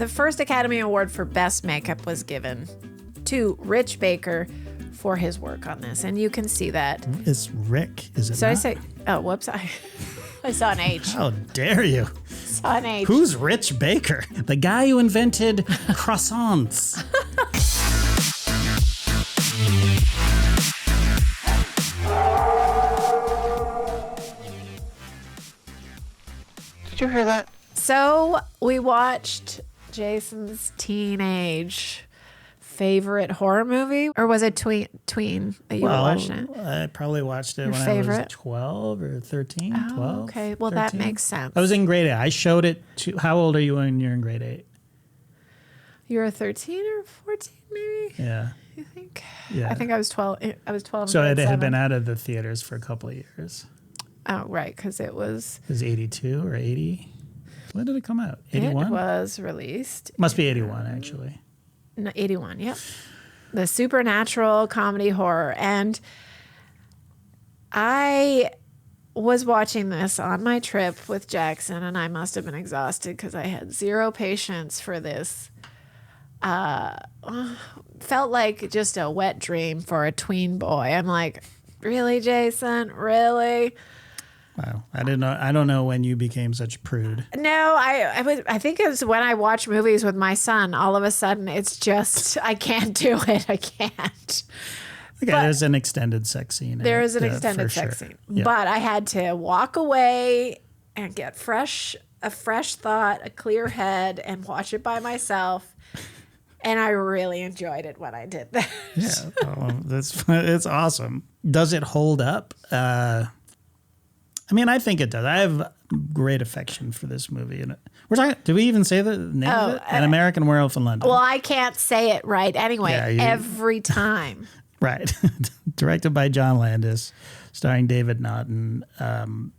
the first Academy Award for Best Makeup was given to Rich Baker for his work on this, and you can see that. It's Rick, is it So not? I say, oh, whoops, I saw an H. How dare you? Saw an H. Who's Rich Baker? The guy who invented croissants. Did you hear that? So we watched Jason's teenage favorite horror movie, or was it tween that you were watching it? I probably watched it Your when I favorite? was 12 or 13, Oh, 12. okay. Well, 13. that makes sense. I was in grade 8. I showed it to, how old are you when you're in grade 8? You were 13 or 14, maybe? Yeah. I think. Yeah. I think I was 12. I was 12. So in it grade had been 7. out of the theaters for a couple of years. Oh, right, because it was. It was 82 or 80. When did it come out? 81? It was released. Must be 81, actually. No, 81, yep. The supernatural comedy horror. And I was watching this on my trip with Jackson, and I must have been exhausted because I had zero patience for this. Felt like just a wet dream for a tween boy. I'm like, really, Jason? Really? Wow. I don't know when you became such a prude. No, I think it was when I watch movies with my son. All of a sudden, it's just I can't do it. I can't. Okay, there's an extended sex scene. There is an extended sex scene, Yeah. but I had to walk away and get a fresh thought, a clear head, and watch it by myself. And I really enjoyed it when I did that. Yeah, it's awesome. Does it hold up? I mean, I think it does. I have great affection for this movie. And we're talking. Did we even say the name of it? An American Werewolf in London. Well, I can't say it right anyway. Yeah, every time. Right. Directed by John Landis, starring David Naughton.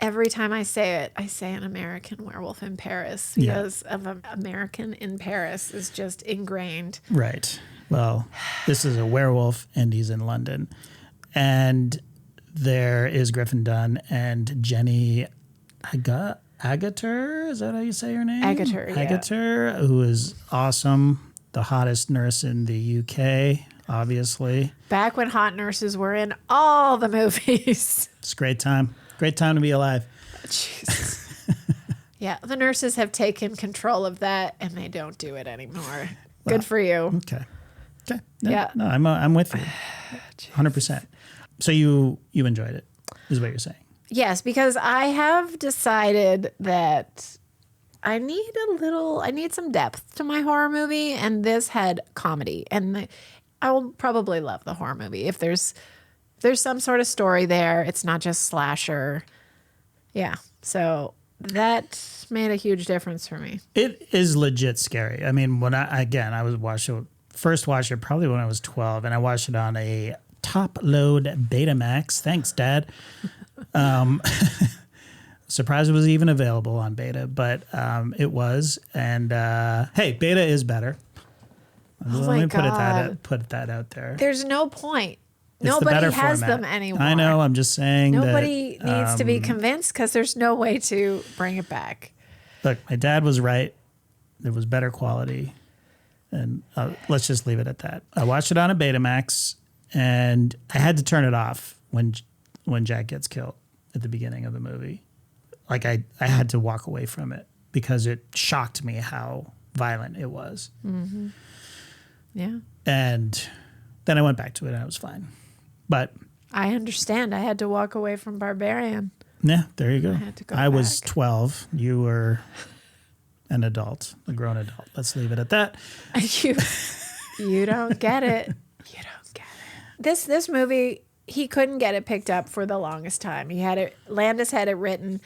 Every time I say it, I say An American Werewolf in Paris because of American in Paris is just ingrained. Right. Well, this is a werewolf, and he's in London, and there is Griffin Dunne and Jenny Agutter. Is that how you say her name? Agutter, yeah. Agutter, who is awesome. The hottest nurse in the UK, obviously. Back when hot nurses were in all the movies. It's a great time. Great time to be alive. Jesus. Yeah, the nurses have taken control of that, and they don't do it anymore. Good for you. Okay. No, Yeah. No, I'm with you. 100%. So you enjoyed it, is what you're saying. Yes, because I have decided that I need some depth to my horror movie, and this had comedy, and I will probably love the horror movie if there's some sort of story there. It's not just slasher. Yeah, so that made a huge difference for me. It is legit scary. I mean, when I watched it probably when I was 12, and I watched it on a top load Betamax. Thanks, Dad. Surprised it was even available on beta, but it was. And hey, beta is better. Let me put that out there. There's no point. It's the Nobody better has format. them anymore. I know. I'm just saying Nobody that, needs to be convinced because there's no way to bring it back. Look, my dad was right. There was better quality. And let's just leave it at that. I watched it on a Betamax, and I had to turn it off when Jack gets killed at the beginning of the movie. Like I had to walk away from it because it shocked me how violent it was. Mm-hmm. Yeah. And then I went back to it, and I was fine. But I understand. I had to walk away from Barbarian. yeah, there you go. I had to go I was back. 12. You were an adult, a grown adult. Let's leave it at that. You don't get it. You don't get it. This movie, he couldn't get it picked up for the longest time. Landis had it written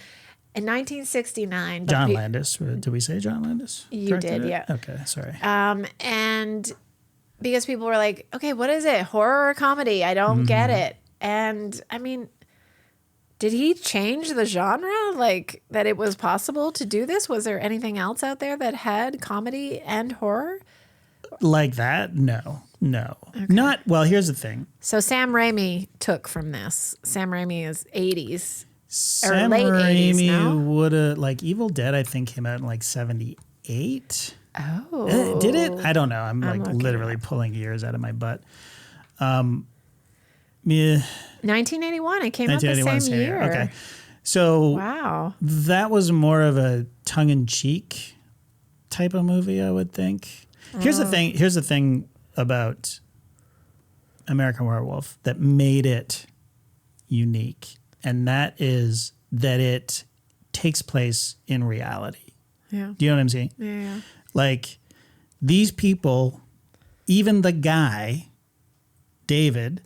in 1969. John Landis. Did we say John Landis? You directed did, it? yeah. Okay, sorry. And because people were like, okay, what is it? Horror or comedy? I don't get it. And I mean, did he change the genre? Like that it was possible to do this? Was there anything else out there that had comedy and horror? Like that? No. Okay. Not, well, here's the thing. So Sam Raimi took from this. Sam Raimi is 80s. Sam late 80s, Raimi no? would have, like Evil Dead, I think came out in like 78. Oh. Did it? I don't know. I'm like looking literally pulling years out of my butt. Yeah. 1981. It came out the 1981, same year. Okay. So Wow. that was more of a tongue-in-cheek type of movie, I would think. Here's the thing. Here's the thing about American Werewolf that made it unique, and that is that it takes place in reality. Yeah. Do you know what I'm saying? Yeah. Like these people, even the guy, David,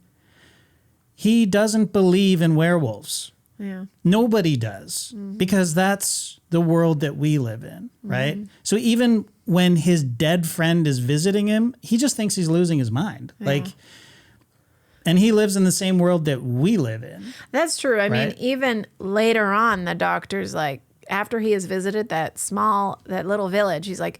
he doesn't believe in werewolves. Yeah. Nobody does because that's the world that we live in, right? So even when his dead friend is visiting him, he just thinks he's losing his mind. Yeah. Like, and he lives in the same world that we live in. That's true. I mean, Right? even later on, the doctor's like, after he has visited that little village, he's like,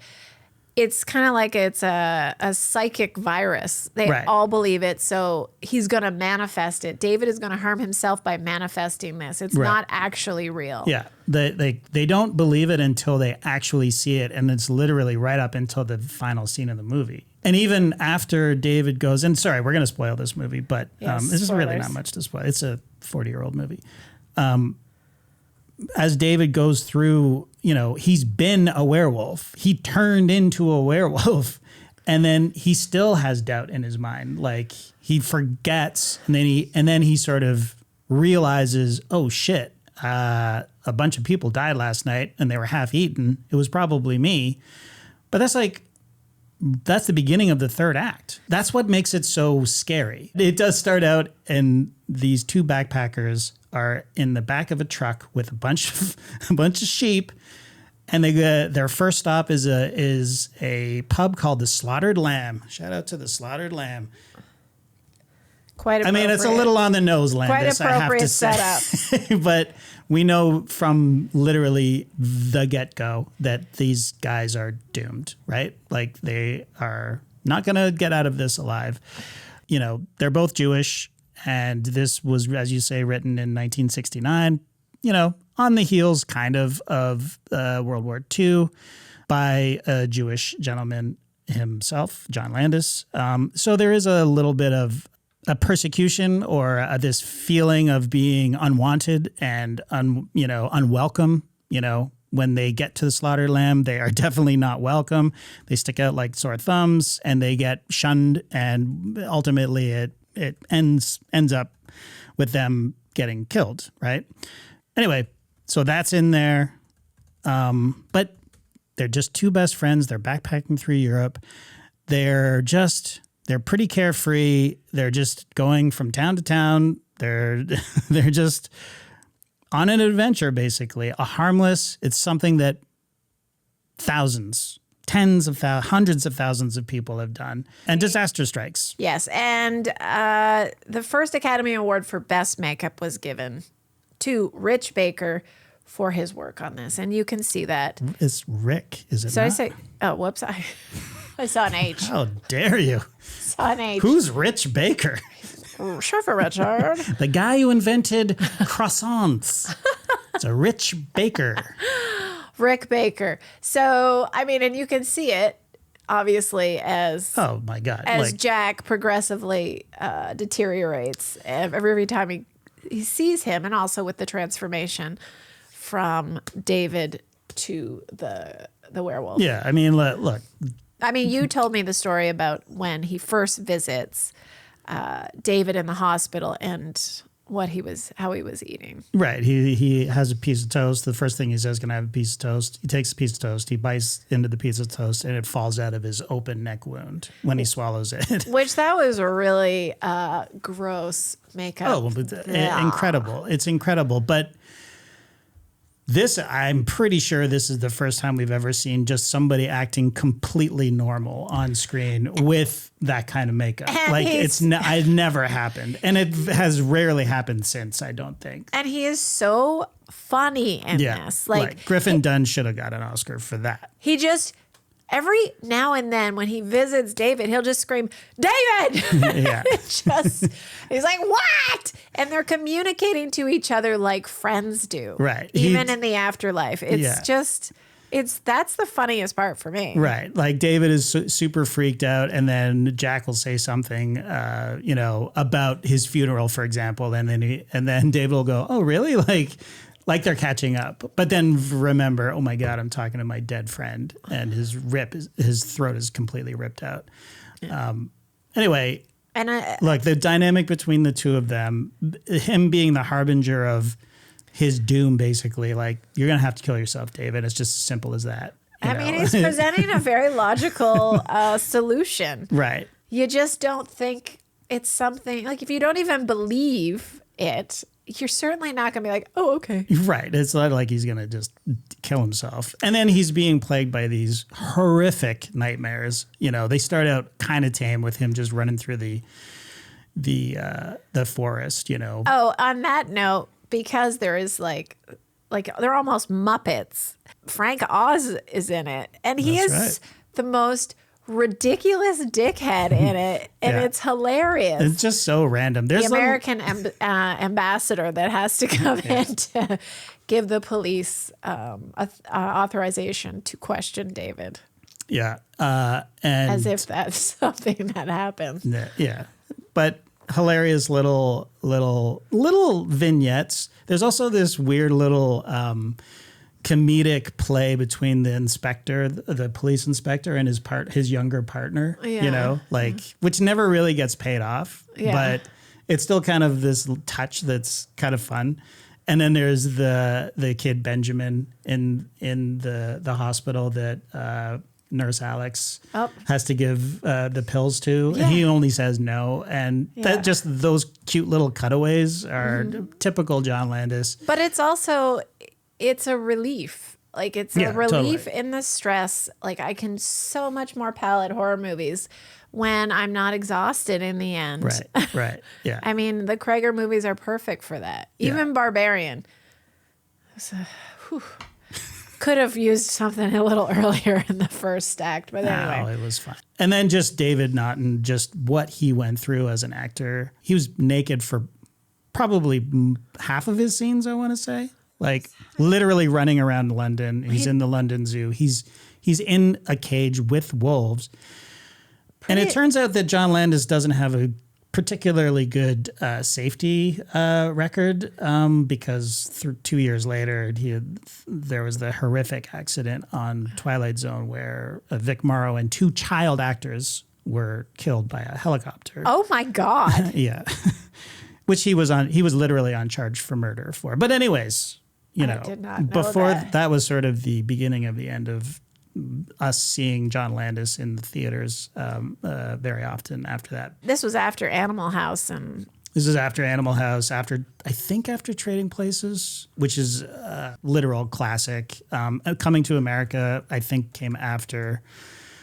it's kind of like it's a psychic virus. They Right. all believe it. So he's going to manifest it. David is going to harm himself by manifesting this. It's Right. not actually real. Yeah, they don't believe it until they actually see it, and it's literally right up until the final scene of the movie. And even after David goes, and sorry, we're going to spoil this movie, but Yes, this is really spoilers. not much to spoil. It's a 40-year-old movie. As David goes through, you know, he's been a werewolf. He turned into a werewolf, and then he still has doubt in his mind. Like he forgets, and then he sort of realizes, oh shit, a bunch of people died last night, and they were half eaten. It was probably me. But that's the beginning of the third act. That's what makes it so scary. It does start out, and these two backpackers are in the back of a truck with a bunch of sheep, and their first stop is a pub called the Slaughtered Lamb. Shout out to the Slaughtered Lamb. Quite I mean, it's a little on the nose, Landis, Quite I have to appropriate say. But we know from literally the get-go that these guys are doomed, right? Like they are not going to get out of this alive. You know, they're both Jewish, and this was, as you say, written in 1969, you know, on the heels kind of World War II by a Jewish gentleman himself, John Landis. So there is a little bit of a persecution or this feeling of being unwanted and unwelcome. You know, when they get to the Slaughtered Lamb, they are definitely not welcome. They stick out like sore thumbs, and they get shunned, and ultimately it ends up with them getting killed. Right. Anyway, so that's in there, but they're just two best friends. They're backpacking through Europe. They're pretty carefree. They're just going from town to town. They're just on an adventure, basically. It's something that thousands, hundreds of thousands of people have done. And disaster strikes. Yes. And the first Academy Award for Best Makeup was given to Rich Baker for his work on this. And you can see that. It's Rick, is it So not? I say, oh, whoops. I saw an H. How dare you? Saw an H. Who's Rich Baker? Chef Richard. The guy who invented croissants. It's a Rich Baker. Rick Baker. So, I mean, and you can see it, obviously, as Oh, my God. as Jack progressively deteriorates every time he sees him, and also with the transformation from David to the werewolf. Yeah, I mean, look. I mean, you told me the story about when he first visits David in the hospital and how he was eating. Right. He has a piece of toast. The first thing he says, "Can I have a piece of toast?" He takes a piece of toast. He bites into the piece of toast, and it falls out of his open neck wound when he swallows it. Which that was a really gross makeup. Oh, incredible. It's incredible. But I'm pretty sure this is the first time we've ever seen just somebody acting completely normal on screen with that kind of makeup. And like it's never happened. And it has rarely happened since, I don't think. And he is so funny in this. Like Griffin Dunne should have got an Oscar for that. He just, every now and then when he visits David, he'll just scream, "David!" Yeah. He's like, "What?" And they're communicating to each other like friends do. Right. Even in the afterlife. It's just That's the funniest part for me. Right. Like David is super freaked out, and then Jack will say something, about his funeral, for example. And then David will go, "Oh, really?" Like they're catching up. But then remember, oh my God, I'm talking to my dead friend, and his throat is completely ripped out. Yeah. Anyway, and look, the dynamic between the two of them, him being the harbinger of his doom, basically, like, you're going to have to kill yourself, David. It's just as simple as that. I mean, he's presenting a very logical solution. Right. You just don't think it's something, like, if you don't even believe it, you're certainly not going to be like, oh, okay. Right. It's not like he's going to just kill himself. And then he's being plagued by these horrific nightmares. They start out kind of tame with him just running through the forest, Oh, on that note, because there is like they're almost Muppets. Frank Oz is in it, and he is the most ridiculous dickhead in it, and it's hilarious. It's just so random. There's the American ambassador that has to come in to give the police authorization to question David. Yeah, and as if that's something that happens. Yeah, but hilarious little vignettes. There's also this weird little comedic play between the inspector, the police inspector, and his younger partner. Which never really gets paid off, but it's still kind of this touch that's kind of fun. And then there's the kid Benjamin in the hospital that Nurse Alex has to give the pills to, and he only says no. And that just those cute little cutaways are typical John Landis. But it's a relief. Like, it's a relief in the stress. Like, I can so much more palate horror movies when I'm not exhausted in the end. Right. Yeah. I mean, the Krager movies are perfect for that. Even Barbarian. Could have used something a little earlier in the first act, but anyway. No, it was fine. And then just David Naughton, just what he went through as an actor. He was naked for probably half of his scenes, I want to say. Like, literally running around London. He's in the London Zoo. He's in a cage with wolves. And it turns out that John Landis doesn't have a particularly good safety record because 2 years later there was the horrific accident on Twilight Zone where Vic Morrow and 2 child actors were killed by a helicopter. Oh my God. Yeah. Which he was literally on charge for murder for. But anyways, I did not know before that was sort of the beginning of the end of us seeing John Landis in the theaters very often after that. This was after Animal House. This is after Animal House, after Trading Places, which is a literal classic. Coming to America, I think, came after.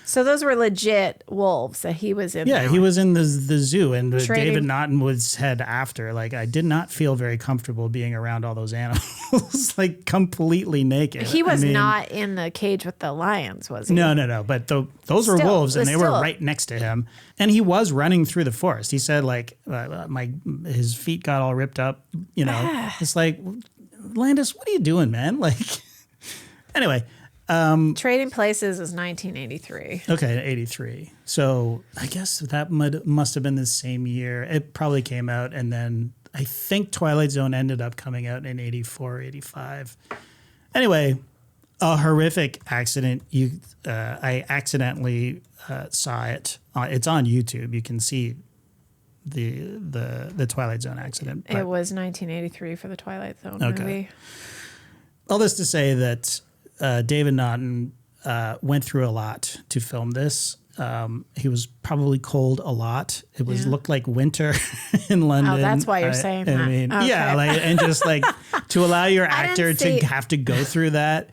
So those were legit wolves that he was in. Yeah, he was in the zoo, and David Naughton was head after. Like, I did not feel very comfortable being around all those animals, like, completely naked. He was not in the cage with the lions, was he? No. But those were wolves, and they were right next to him. And he was running through the forest. He said, like, his feet got all ripped up. It's like, Landis, what are you doing, man? Like, anyway. Trading Places is 1983. Okay, 83. So I guess that must have been the same year. It probably came out, and then I think Twilight Zone ended up coming out in 84, 85. Anyway, a horrific accident. I accidentally saw it. It's on YouTube. You can see the Twilight Zone accident. It was 1983 for the Twilight Zone movie. All this to say that David Naughton went through a lot to film this. He was probably cold a lot. It looked like winter in London. Oh, that's why you're saying that. I mean, okay. Yeah, and just like to allow your actor to have to go through that.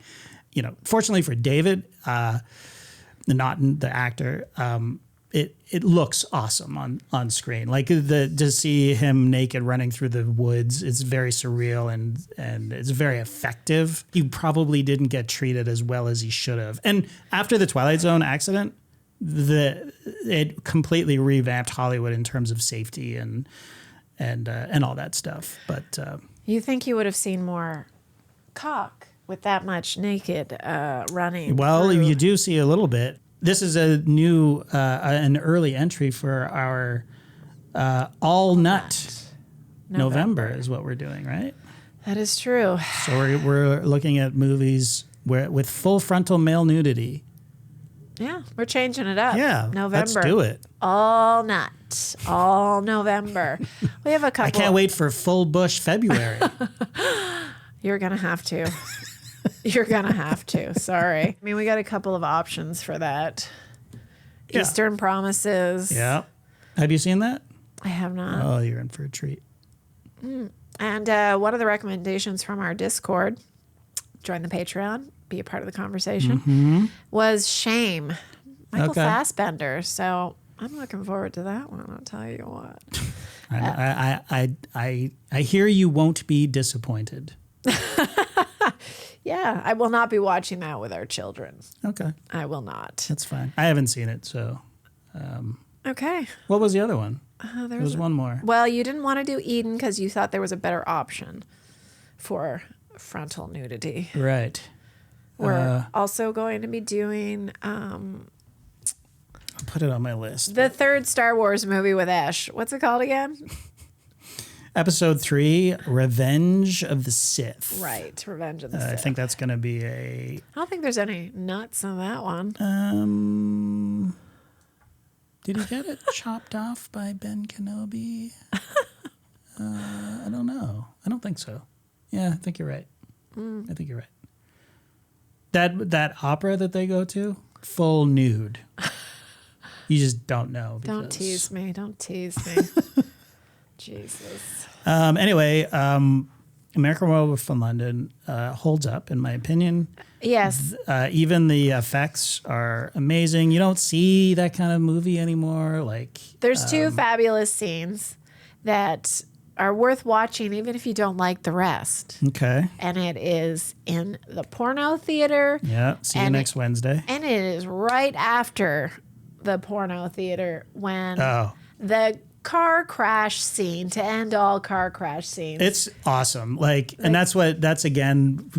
Fortunately for David Naughton, the actor, it looks awesome on screen. Like to see him naked running through the woods, it's very surreal and it's very effective. He probably didn't get treated as well as he should have. And after the Twilight Zone accident, it completely revamped Hollywood in terms of safety and all that stuff. But you think you would have seen more cock with that much naked running. Well, through. you do see a little bit. This is a new, an early entry for our all nut November is what we're doing, right? That is true. So we're looking at movies with full frontal male nudity. Yeah, we're changing it up. Yeah, November. let's do it. All nut. All November. We have a couple. I can't wait for full bush February. You're going to have to. You're going to have to. Sorry. I mean, we got a couple of options for that. Yeah. Eastern Promises. Yeah. Have you seen that? I have not. Oh, you're in for a treat. And one of the recommendations from our Discord, join the Patreon, be a part of the conversation, was Shame. Michael Fassbender. So I'm looking forward to that one. I'll tell you what. I hear you won't be disappointed. Yeah, I will not be watching that with our children. Okay. I will not. That's fine. I haven't seen it, so. Okay. What was the other one? There was one more. Well, you didn't want to do Eden because you thought there was a better option for frontal nudity. Right. We're also going to be doing I'll put it on my list. the third Star Wars movie with Ash. What's it called again? Episode 3, Revenge of the Sith. Right, Revenge of the Sith. I think that's going to be a... I don't think there's any nuts in that one. Did he get it chopped off by Ben Kenobi? I don't know. I don't think so. Yeah, I think you're right. I think you're right. That opera that they go to, full nude. You just don't know. Don't tease me. Don't tease me. Jesus. Anyway, American Werewolf from London holds up, in my opinion. Yes. Even the effects are amazing. You don't see that kind of movie anymore. Like There's two fabulous scenes that are worth watching, even if you don't like the rest. Okay. And it is in the porno theater. Yeah. See you next Wednesday. And it is right after the porno theater when Oh. the car crash scene to end all car crash scenes. It's awesome. And that's again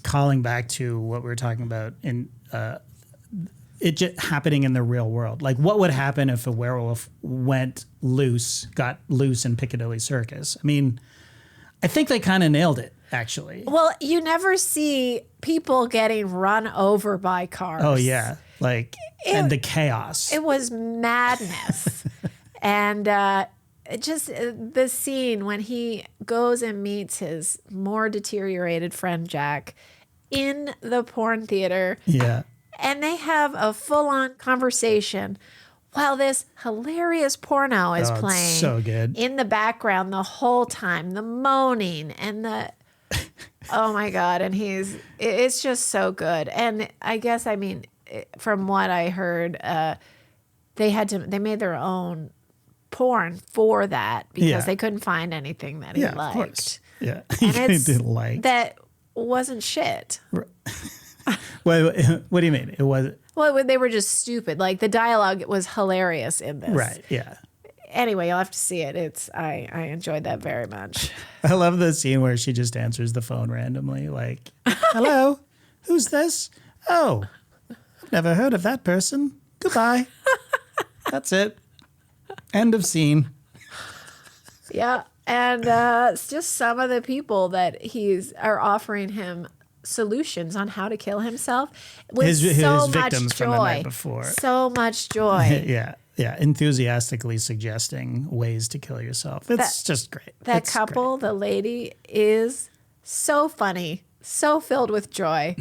calling back to what we were talking about in it just happening in the real world. Like, what would happen if a werewolf got loose in Piccadilly Circus? I mean, I think they kind of nailed it, actually. Well, you never see people getting run over by cars. Oh yeah, and the chaos. It was madness. And just the scene when he goes and meets his more deteriorated friend Jack in the porn theater. Yeah. And they have a full-on conversation while this hilarious porno is playing. It's so good. In the background the whole time, the moaning and the... Oh, my God. And it's just so good. And I guess, I mean, from what I heard, they made their own porn for that because they couldn't find anything that he liked. Of course. Yeah. And He didn't like. that wasn't shit. What do you mean? It was Well, they were just stupid. Like the dialogue was hilarious in this. right. Yeah. Anyway, you'll have to see it. I enjoyed that very much. I love the scene where she just answers the phone randomly, like, "Hello, who's this? Oh, I've never heard of that person. Goodbye." That's it. End of scene. Yeah, and it's just some of the people that are offering him solutions on how to kill himself with His so much victims joy. from the night before. So much joy. Yeah, enthusiastically suggesting ways to kill yourself. It's just great. That couple, the lady, is so funny, so filled with joy,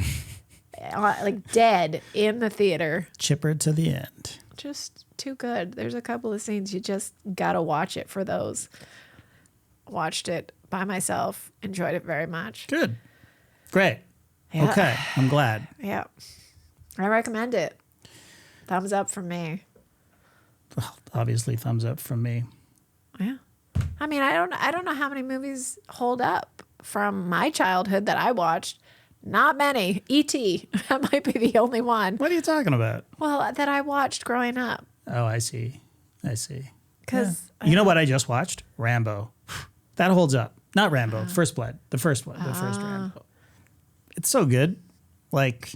like dead in the theater. Chipper to the end. Just too good. There's a couple of scenes you just gotta watch it for those. Watched it by myself, enjoyed it very much. Good. Great. Yeah. Okay, I'm glad. Yeah, I recommend it. Thumbs up from me. Well, obviously, thumbs up from me. Yeah, I mean, I don't know how many movies hold up from my childhood that I watched. Not many. E.T. That might be the only one. What are you talking about? Well, that I watched growing up. Oh, I see. Because you know what I just watched? Rambo. That holds up. Not Rambo. First Blood. The first one. The first Rambo. It's so good. Like,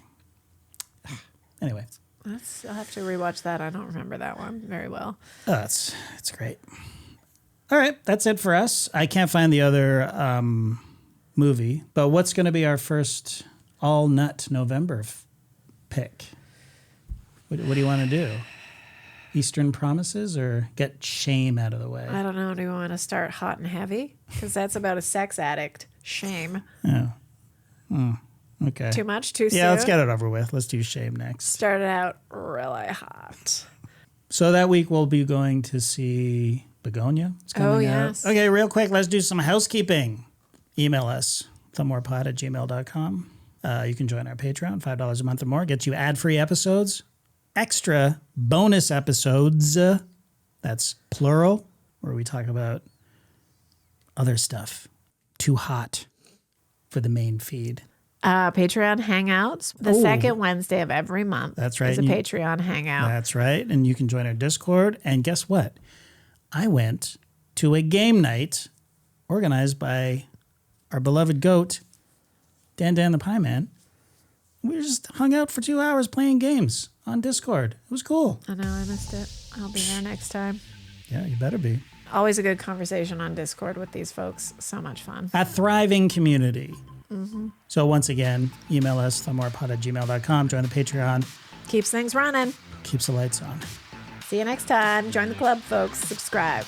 anyway. I'll have to rewatch that. I don't remember that one very well. Oh, it's great. All right, that's it for us. I can't find the other movie, but what's going to be our first all nut November pick? What do you want to do? Eastern Promises or get Shame out of the way? I don't know. Do you want to start hot and heavy? Because that's about a sex addict. Shame. Oh. Okay. Too much? Too soon? Yeah, let's get it over with. Let's do Shame next. Started out really hot. So that week we'll be going to see Begonia. It's coming out. Yes. Okay, real quick, let's do some housekeeping. Email us, themorepod@gmail.com. You can join our Patreon, $5 a month or more. Gets you ad-free episodes, extra bonus episodes. That's plural, where we talk about other stuff. Too hot for the main feed. Patreon Hangouts. The second Wednesday of every month. That's right. Is a Patreon Hangout. That's right. And you can join our Discord. And guess what? I went to a game night organized by our beloved goat, Dan the Pie Man. We just hung out for 2 hours playing games on Discord. It was cool. I know, I missed it. I'll be there next time. Yeah, you better be. Always a good conversation on Discord with these folks. So much fun. A thriving community. Mm-hmm. So once again, email us, themorepod@gmail.com. Join the Patreon. Keeps things running. Keeps the lights on. See you next time. Join the club, folks. Subscribe.